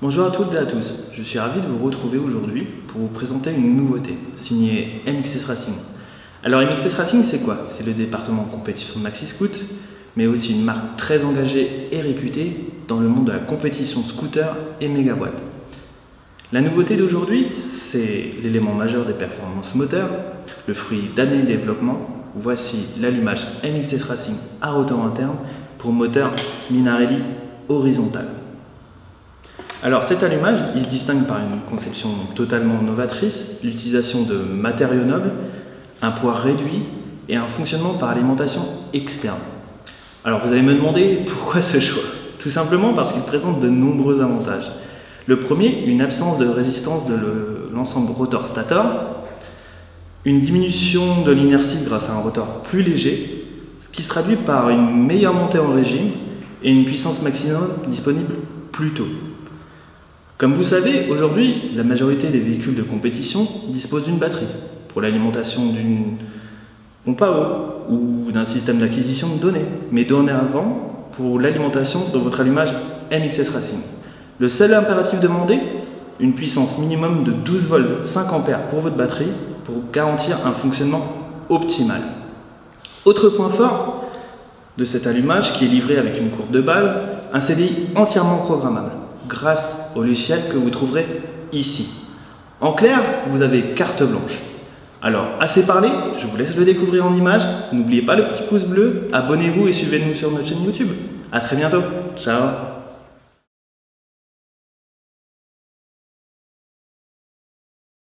Bonjour à toutes et à tous, je suis ravi de vous retrouver aujourd'hui pour vous présenter une nouveauté signée MXS Racing. Alors MXS Racing c'est quoi? C'est le département de compétition de Maxi Scoot, mais aussi une marque très engagée et réputée dans le monde de la compétition scooter et mégawatt. La nouveauté d'aujourd'hui, c'est l'élément majeur des performances moteurs, le fruit d'années de développement. Voici l'allumage MXS Racing à rotor interne pour moteur Minarelli horizontal. Alors cet allumage, il se distingue par une conception totalement novatrice, l'utilisation de matériaux nobles, un poids réduit et un fonctionnement par alimentation externe. Alors vous allez me demander pourquoi ce choix? Tout simplement parce qu'il présente de nombreux avantages. Le premier, une absence de résistance de l'ensemble rotor-stator, une diminution de l'inertie grâce à un rotor plus léger, ce qui se traduit par une meilleure montée en régime et une puissance maximum disponible plus tôt. Comme vous savez, aujourd'hui, la majorité des véhicules de compétition disposent d'une batterie pour l'alimentation d'une pompe à eau ou d'un système d'acquisition de données, mais dorénavant pour l'alimentation de votre allumage MXS Racing. Le seul impératif demandé, une puissance minimum de 12 volts 5 ampères pour votre batterie pour garantir un fonctionnement optimal. Autre point fort de cet allumage qui est livré avec une courbe de base, un CDI entièrement programmable grâce au logiciel que vous trouverez ici. En clair, vous avez carte blanche. Alors, assez parlé, je vous laisse le découvrir en images. N'oubliez pas le petit pouce bleu, abonnez-vous et suivez-nous sur notre chaîne YouTube. A très bientôt, ciao.